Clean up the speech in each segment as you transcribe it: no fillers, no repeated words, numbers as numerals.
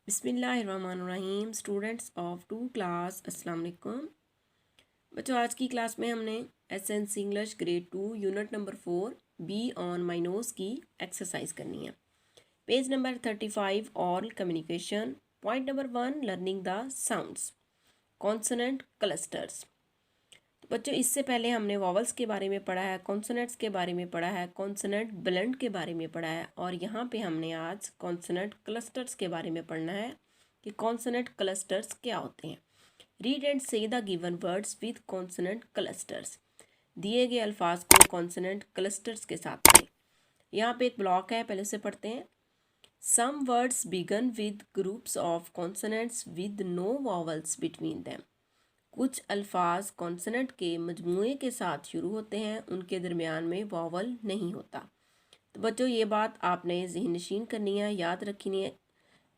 बिस्मिल्लाहिर्रहमानिर्रहीम। Students of 2 class, अस्सलाम वालेकुम। बच्चों, आज की क्लास में हमने SNC English grade 2 unit number 4 bee on my nose की एक्सरसाइज करनी है। Page number 35 oral communication. Point number 1, learning the sounds consonant clusters. तो बच्चों, इससे पहले हमने वॉवल्स के बारे में पढ़ा है, कॉन्सोनेंट्स के बारे में पढ़ा है, कॉन्सोनेंट ब्लेंड के बारे में पढ़ा है और यहाँ पे हमने आज कॉन्सोनेंट क्लस्टर्स के बारे में पढ़ना है कि कॉन्सोनेंट क्लस्टर्स क्या होते हैं। रीड एंड से the given words with consonant clusters. दिए गए अल्फाज को कॉन्सोनेंट क्लस्टर्स के साथ पढ़ें। यहाँ पे एक ब्लॉक है, पहले से पढ़ते हैं। Some words begin with groups of consonants with no vowels between them. कुछ अल्फाज कॉन्सोनेंट के मजमूए के साथ शुरू होते हैं, उनके दरमियान में वॉवल नहीं होता। तो बच्चों, ये बात आपने ज़हन नशीन करनी है, याद रखनी है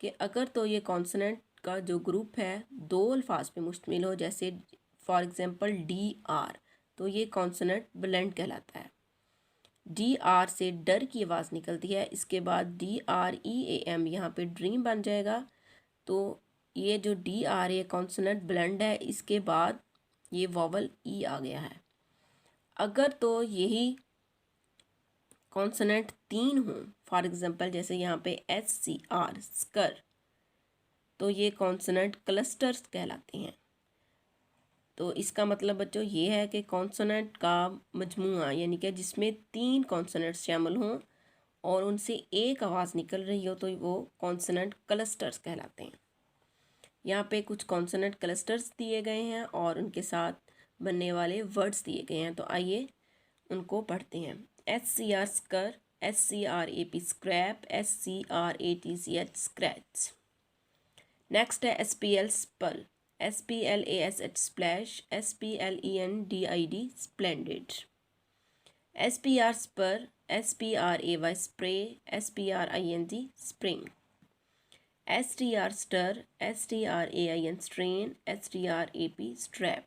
कि अगर तो ये कॉन्सोनेंट का जो ग्रुप है दो अल्फाज पे मुश्तमिल हो, जैसे फॉर एग्जांपल डी आर, तो ये कॉन्सोनेंट ब्लेंड कहलाता है। डी आर से डर की आवाज़ निकलती है, इसके बाद D R E A M यहाँ पे ड्रीम बन जाएगा। तो ये जो D R A consonant blend है, इसके बाद ये वॉवल ई आ गया है। अगर तो यही कॉन्सोनेंट 3 हो, फॉर एग्जांपल जैसे यहाँ पे एस सी आर स्कर, तो ये कॉन्सोनेंट क्लस्टर्स कहलाते हैं। तो इसका मतलब बच्चों ये है कि कॉन्सोनेंट का मजमूआ, यानी कि जिसमें 3 कॉन्सोनेंट्स शामिल हों और उनसे एक आवाज़ निकल रही हो, तो वो कॉन्सोनेंट क्लस्टर्स कहलाते हैं। यहाँ पे कुछ कॉन्सोनेंट क्लस्टर्स दिए गए हैं और उनके साथ बनने वाले वर्ड्स दिए गए हैं, तो आइए उनको पढ़ते हैं। S C R scr, S C R A P scrap, S C R A T C H scratch. Next है S P L spl, S P L A S H splash, S P L E N D I D splendid. S P R spr, S P R A Y spray, S P R I N G spring. S T R str, S T R A I N strain, S T R A P strap.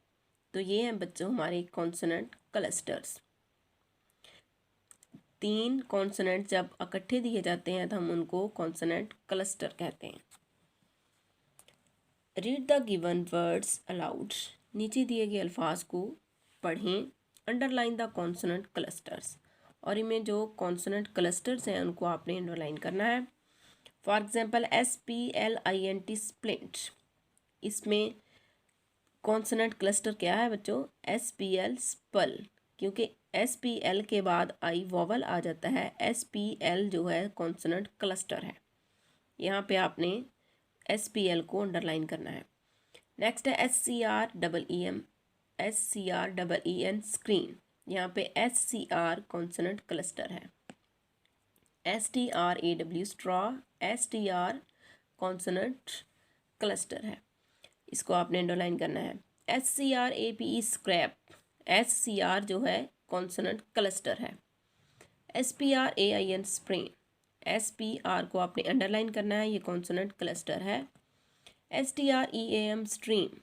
तो ये हैं बच्चों हमारे consonant clusters. 3 consonant जब इकट्ठे दिए जाते हैं तो हम उनको कॉन्सोनेंट क्लस्टर कहते हैं। Read the given words allowed. नीचे दिए गए अल्फाज को पढ़ें। अंडरलाइन द कॉन्सोनेंट क्लस्टर्स, और इनमें जो कॉन्सोनेंट क्लस्टर्स हैं उनको आपने अंडरलाइन करना है। For example S P L I N T splint, इसमें कॉन्सोनेंट क्लस्टर क्या है बच्चों? एस पी एल स्पल, क्योंकि एस पी एल के बाद आई वॉवल आ जाता है। एस पी एल जो है कॉन्सोनेंट क्लस्टर है, यहाँ पे आपने एस पी एल को अंडरलाइन करना है। नेक्स्ट है S C R double E M, S C R double E N screen, यहाँ पे S C R consonant cluster है। S T R A W straw, S T R consonant cluster है, इसको आपने underline करना है। S C R A P E scrap, S C R जो है कॉन्सोनेंट क्लस्टर है। S P R A I N spring, S P R को आपने अंडरलाइन करना है, ये कॉन्सोनेंट क्लस्टर है। S T R E A M stream,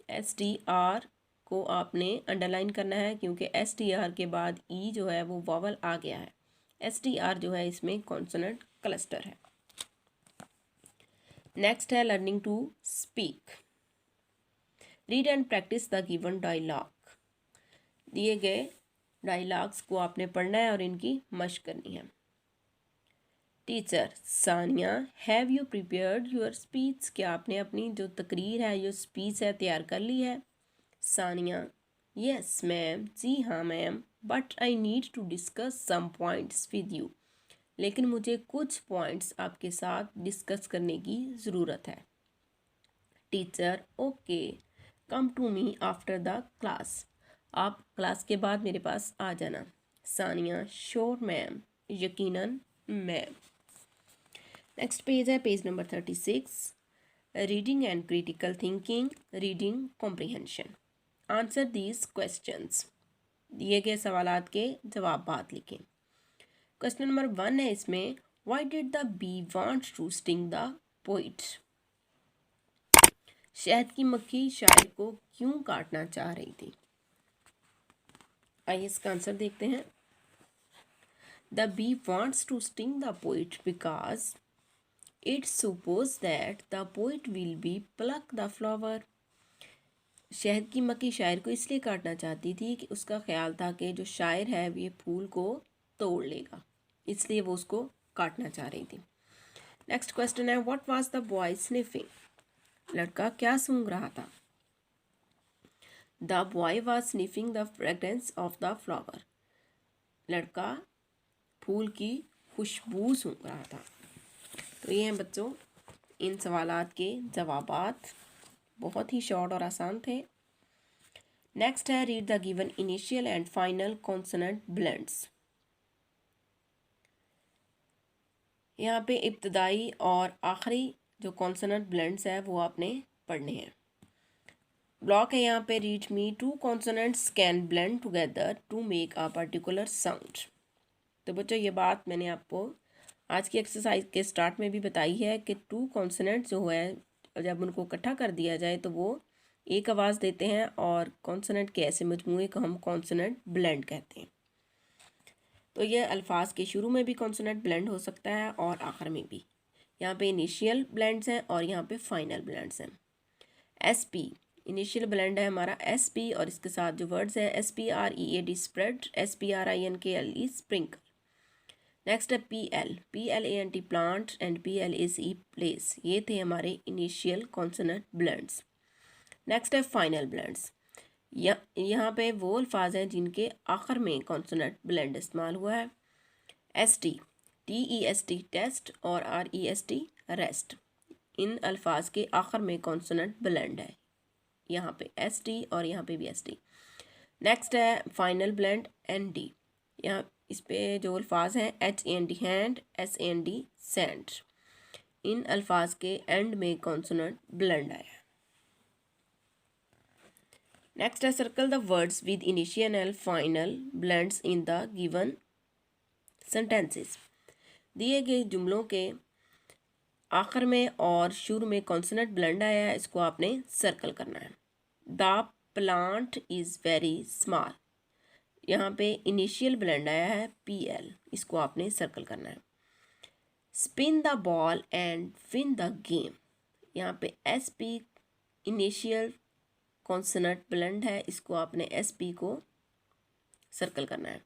S T R को आपने अंडरलाइन करना है क्योंकि एस टी आर के बाद ई जो है वो वॉवल आ गया है। एस टी आर जो है इसमें कॉन्सोनेंट क्लस्टर है। नेक्स्ट है learning to speak. Read and practice the given dialogue. दिए गए डायलॉग्स को आपने पढ़ना है और इनकी मशक करनी है। Teacher Sania, have you prepared your speech? क्या आपने अपनी जो तकरीर है, जो स्पीच है, तैयार कर ली है? सानिया, यस मैम, जी हाँ ma'am, but I need to discuss some points with you, लेकिन मुझे कुछ पॉइंट्स आपके साथ डिस्कस करने की ज़रूरत है। Teacher okay, come to me after the class, आप क्लास के बाद मेरे पास आ जाना। सानिया, श्योर मैम, यकीनन मैम। नेक्स्ट पेज है page number 36, reading and critical thinking, reading comprehension. Answer these questions, दिए गए सवालात के जवाब बाद लिखें। क्वेश्चन नंबर 1 है इसमें, why did the bee want to sting the poet? शहद की मक्खी शायर को क्यों काटना चाह रही थी? आइए इसका आंसर देखते हैं। The bee wants to sting the poet because It's supposed that the poet will be pluck the flower. शहद की मक्खी शायर को इसलिए काटना चाहती थी कि उसका ख्याल था कि जो शायर है ये फूल को तोड़ लेगा, इसलिए वो उसको काटना चाह रही थी। नेक्स्ट क्वेश्चन है, what was the boy sniffing? लड़का क्या सूंघ रहा था? The boy was sniffing the fragrance of the flower. लड़का फूल की खुशबू सूंघ रहा था। तो ये हैं बच्चों इन सवालात के जवाबात, बहुत ही शॉर्ट और आसान थे। नेक्स्ट है, read the given initial and final consonant blends. यहाँ पे इब्तदाई और आखिरी जो कॉन्सोनेंट ब्लेंड्स है वो आपने पढ़ने हैं। ब्लॉक है यहाँ पे, read me two consonants can blend together to make a particular sound. तो बच्चों ये बात मैंने आपको आज की एक्सरसाइज के स्टार्ट में भी बताई है कि टू कॉन्सोनेंट्स जो है जब उनको इकट्ठा कर दिया जाए तो वो एक आवाज़ देते हैं, और कॉन्सोनेंट के ऐसे मजमूए को हम कॉन्सोनेंट ब्लेंड कहते हैं। तो ये अल्फाज के शुरू में भी कॉन्सोनेंट ब्लेंड हो सकता है और आखिर में भी। यहाँ पे इनिशियल ब्लेंड्स हैं और यहाँ पे फाइनल ब्लेंड्स हैं। SP इनिशियल ब्लेंड है हमारा SP, और इसके साथ जो वर्ड्स हैं SPREAD spread, SPRINKLE sprinkle. Next है PLANT plant and PLACE place. ये थे हमारे इनिशियल कॉन्सोनेंट ब्लेंड्स। नेक्स्ट है फाइनल ब्लेंड्स। यहाँ पे वो अल्फाज हैं जिनके आखिर में कॉन्सोनेंट ब्लेंड इस्तेमाल हुआ है। ST TEST टेस्ट और REST रेस्ट। इन अल्फाज के आखिर में कॉन्सोनेंट ब्लेंड है, यहाँ पे ST और यहाँ पे भी ST। नेक्स्ट है फाइनल ब्लेंड ND। यहाँ इस पे जो अल्फाज हैं HAND हैंड, SAND सैंड। इन अल्फाज के एंड में कॉन्सोनेंट ब्लेंड आया। नेक्स्ट है, circle the words with initial and final blends in the given sentences. दिए गए जुमलों के आखिर में और शुरू में कॉन्सोनेंट ब्लेंड आया है, इसको आपने सर्कल करना है। The plant is very small. यहाँ पे इनिशियल ब्लेंड आया है PL, इसको आपने सर्कल करना है। Spin the ball and win the game. यहाँ पे SP इनिशियल कॉन्सोनेंट ब्लेंड है, इसको आपने SP को सर्कल करना है।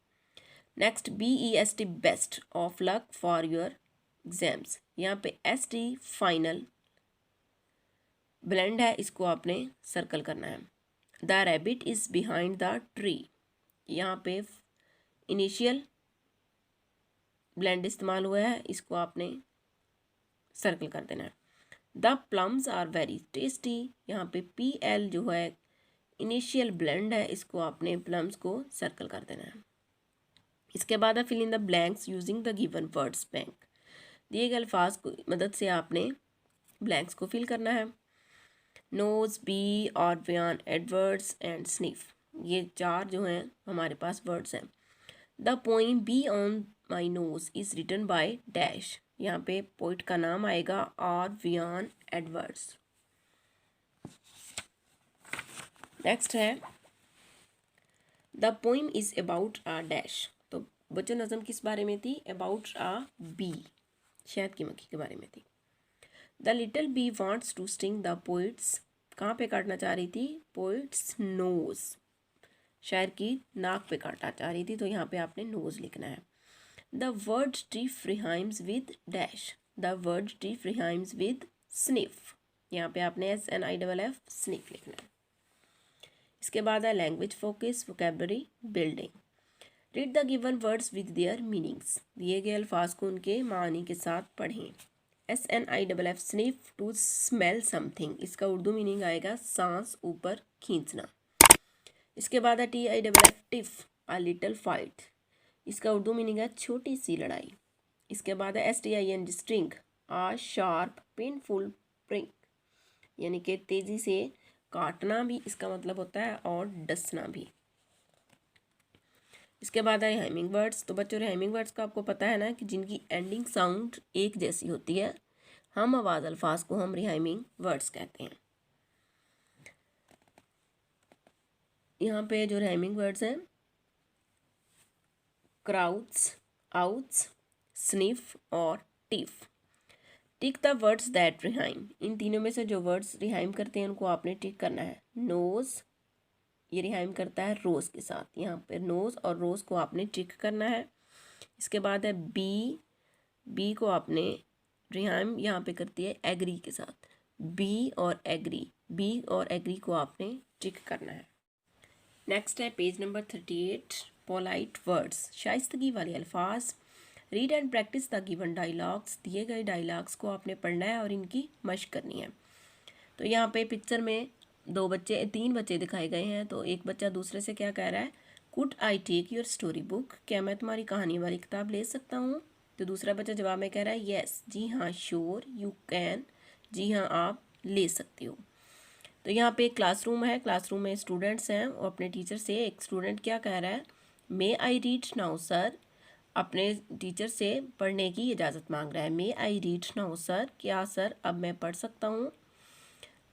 Next BEST best of luck for your exams. यहाँ पे ST फाइनल ब्लेंड है, इसको आपने सर्कल करना है। The rabbit is behind the tree. यहाँ पे इनिशियल ब्लेंड इस्तेमाल हुआ है, इसको आपने सर्कल कर देना है। The plums are very tasty. यहाँ पे PL जो है इनिशियल ब्लेंड है, इसको आपने प्लम्स को सर्कल कर देना है। इसके बाद है fill in the blanks using the given words bank. दिए गए अल्फाज को मदद से आपने ब्लैंक्स को फिल करना है। Nose, bee, Orvian, Edwards and sniff. ये चार जो हैं हमारे पास वर्ड्स हैं। The poem bee on my nose is written by dash. यहाँ पे पोइट का नाम आएगा ऑर्वियन एडवर्ड्स। नेक्स्ट है, the poem is about a dash. तो बच्चों नज़म किस बारे में थी? अबाउट अ बी, शहद की मक्खी के बारे में थी। The little bee wants to sting the poets. कहाँ पे काटना चाह रही थी? पोइट्स नोज, शायर की नाक पे काटना चाह रही थी, तो यहाँ पे आपने नोज लिखना है। The word tiff rhymes with dash. The word tiff rhymes with sniff. यहाँ पे आपने SNIFF स्निफ लिखना है। इसके बाद है language focus, vocabulary building. Read the given words with their meanings. दिए गए अल्फाज को उनके मानी के साथ पढ़ें। SNIFF sniff, to smell something. इसका उर्दू मीनिंग आएगा सांस ऊपर खींचना। इसके बाद है TIFF tiff, a little fight. इसका उर्दू मीनिंग है छोटी सी लड़ाई। इसके बाद है STING स्ट्रिंग, आ शार्प पेनफुल प्रिंक, यानी कि तेज़ी से काटना भी इसका मतलब होता है और डसना भी। इसके बाद है राइमिंग वर्ड्स। तो बच्चों राइमिंग वर्ड्स का आपको पता है ना कि जिनकी एंडिंग साउंड एक जैसी होती है, हम आवाज़ अल्फाज को हम राइमिंग वर्ड्स कहते हैं। यहाँ पे जो राइमिंग वर्ड्स हैं क्राउड्स, आउट्स, स्निफ और tiff. Tick the words that rhyme, इन तीनों में से जो वर्ड्स रिहाइम करते हैं उनको आपने टिक करना है। नोज, ये रिहाइम करता है रोज के साथ, यहाँ पे नोज और रोज को आपने टिक करना है। इसके बाद है बी, बी को आपने रिहाइम यहाँ पे करती है एग्री के साथ, बी और एग्री, बी और एग्री को आपने टिक करना है। नेक्स्ट है पेज नंबर 38, पोलाइट वर्ड्स, शाइस्तगी वाले अल्फाज। Read and practice the given dialogues, दिए गए डायलॉग्स को आपने पढ़ना है और इनकी मशक करनी है। तो यहाँ पे पिक्चर में तीन बच्चे दिखाए गए हैं। तो एक बच्चा दूसरे से क्या कह रहा है, could I take your story book, क्या मैं तुम्हारी कहानी वाली किताब ले सकता हूँ। तो दूसरा बच्चा जवाब में कह रहा है येस, जी हाँ, श्योर, यू कैन, जी हाँ आप ले सकते हो। तो यहाँ पे एक क्लासरूम है, क्लासरूम में स्टूडेंट्स हैं और अपने टीचर से एक स्टूडेंट क्या कह रहा है, मे आई रीड नाउ सर, अपने टीचर से पढ़ने की इजाज़त मांग रहा है। मे आई रीड नाउ सर, क्या सर अब मैं पढ़ सकता हूँ।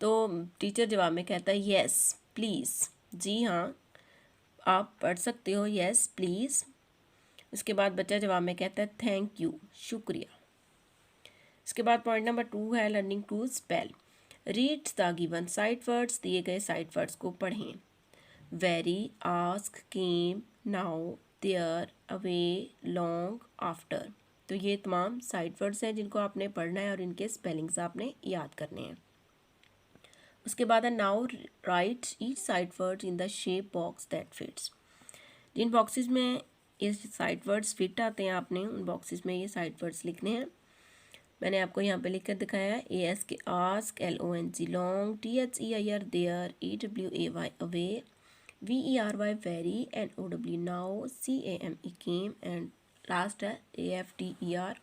तो टीचर जवाब में कहता है येस प्लीज़, जी हाँ आप पढ़ सकते हो, येस प्लीज़। उसके बाद बच्चा जवाब में कहता है थैंक यू, शुक्रिया। इसके बाद पॉइंट नंबर 2 है learning to spell. Read the given sight words, दिए गए साइट वर्ड्स को पढ़ें। Very, ask, came, now, there, away, long, after. तो ये तमाम साइट वर्ड्स हैं जिनको आपने पढ़ना है और इनके स्पेलिंग्स आपने याद करने हैं। उसके बाद है now write each sight words in the shape box that fits. जिन बॉक्सेस में ये साइट वर्ड्स फिट आते हैं आपने उन बॉक्सेस में ये साइट वर्ड्स लिखने हैं। मैंने आपको यहाँ पे लिख कर दिखाया है, ASK ask, LONG long, THEIR their, AWAY away, VERY very, NOW now, CAME came and last है AFTER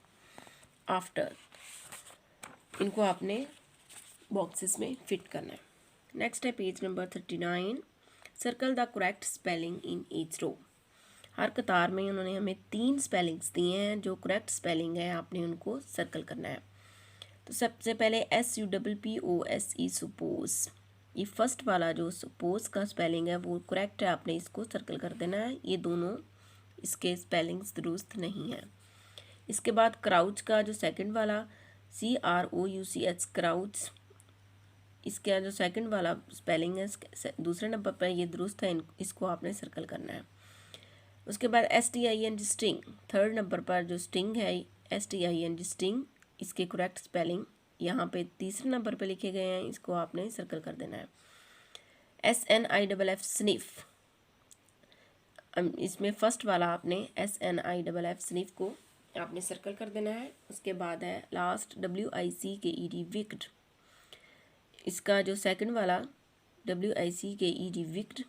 आफ्टर। इनको आपने बॉक्सेस में फिट करना है। नेक्स्ट है page number 39, circle the correct spelling in each row. हर कतार में उन्होंने हमें 3 स्पेलिंग्स दिए हैं, जो करेक्ट स्पेलिंग है आपने उनको सर्कल करना है। तो सबसे पहले SUPPOSE सपोज, ये फर्स्ट वाला जो सपोज का स्पेलिंग है वो करेक्ट है, आपने इसको सर्कल कर देना है। ये दोनों इसके स्पेलिंग्स दुरुस्त नहीं है। इसके बाद क्राउच का जो सेकंड वाला CROUCH क्राउच, इसका जो सेकंड वाला स्पेलिंग है दूसरे नंबर पर ये दुरुस्त है, इसको आपने सर्कल करना है। उसके बाद STING स्टिंग, थर्ड नंबर पर जो स्टिंग है STING स्टिंग, इसके करेक्ट स्पेलिंग यहाँ पे तीसरे नंबर पे लिखे गए हैं, इसको आपने सर्कल कर देना है। SNIFF स्निफ, इसमें फर्स्ट वाला आपने SNIFF स्निफ को आपने सर्कल कर देना है। उसके बाद है लास्ट WICKED विक्ड, इसका जो सेकंड वाला WICKED विक्ड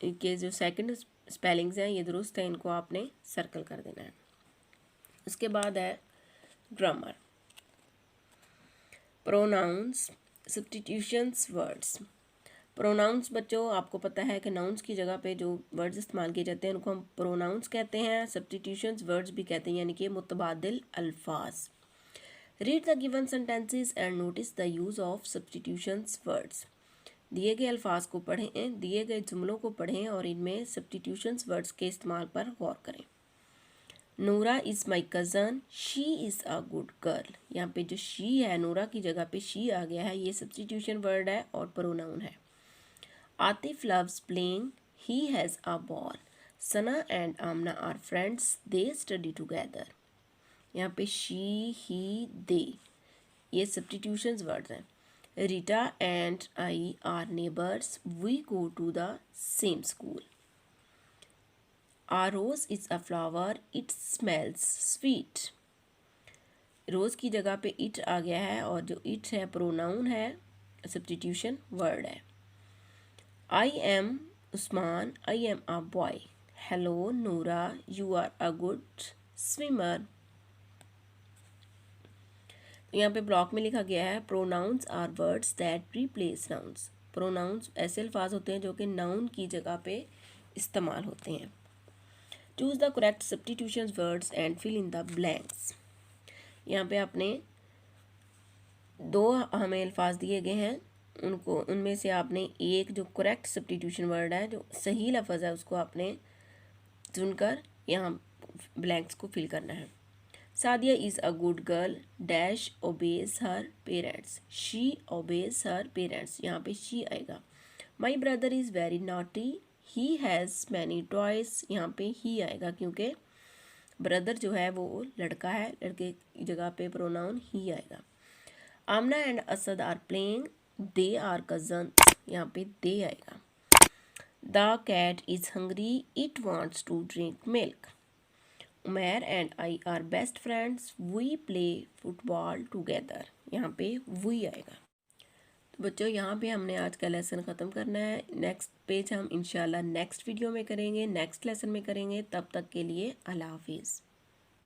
के जो सेकंड स्पेलिंग्स हैं ये दुरुस्त है, इनको आपने सर्कल कर देना है। उसके बाद है grammar, pronouns, substitutions words. Pronouns बच्चों आपको पता है कि नाउंस की जगह पे जो वर्ड्स इस्तेमाल किए जाते हैं उनको हम प्रोनाउंस कहते हैं, सब्स्टिट्यूशंस वर्ड्स भी कहते हैं, यानी कि मुतबादिल अल्फाज। Read the given sentences and notice the use of substitutions words, दिए गए अल्फाज को पढ़ें, दिए गए जुमलों को पढ़ें और इनमें सब्स्टिट्यूशंस वर्ड्स के इस्तेमाल पर गौर करें। नूरा is my cousin, she is a good girl, यहाँ पे जो शी है नूरा की जगह पे शी आ गया है, ये सब्स्टिट्यूशन वर्ड है और प्रोनाउन है। Atif loves playing, he has a ball, Sana and Amna are friends, they study together, यहाँ पे शी, ही, दे, ये सब्स्टिट्यूशंस वर्ड्स हैं। Rita and I are neighbours, we go to the same school. A rose is a flower, it smells sweet, rose की जगह पे it आ गया है और जो इट है प्रोनाउन है, सब्स्टिट्यूशन वर्ड है। I am Usman, I am a boy, hello Noora, you are a good swimmer. यहाँ पे ब्लॉक में लिखा गया है pronouns are words that replace nouns, pronouns ऐसे अल्फाज होते हैं जो कि नाउन की जगह पे इस्तेमाल होते हैं। Choose the correct substitution words and fill in the blanks, यहाँ पे आपने 2 हमें अल्फाज दिए गए हैं, उनमें से आपने एक जो करेक्ट सब्स्टिट्यूशन वर्ड है, जो सही लफ्ज़ है, उसको आपने चुनकर यहाँ ब्लैंक्स को फिल करना है। Sadia is a good girl dash obeys her parents, she obeys her parents, यहाँ पे शी आएगा। My brother is very naughty he has many toys, यहाँ पे ही आएगा क्योंकि ब्रदर जो है वो लड़का है, लड़के की जगह पे प्रोनाउन ही आएगा। Amna and Asad are playing they are cousins, यहाँ पे दे आएगा। The cat is hungry it wants to drink milk. Umair and I are best friends we play football together, यहाँ पे वी आएगा। तो बच्चों यहाँ पे हमने आज का लेसन ख़त्म करना है। नेक्स्ट पेज हम इंशाल्लाह नेक्स्ट वीडियो में करेंगे, नेक्स्ट लेसन में करेंगे। तब तक के लिए अल्लाह हाफिज़।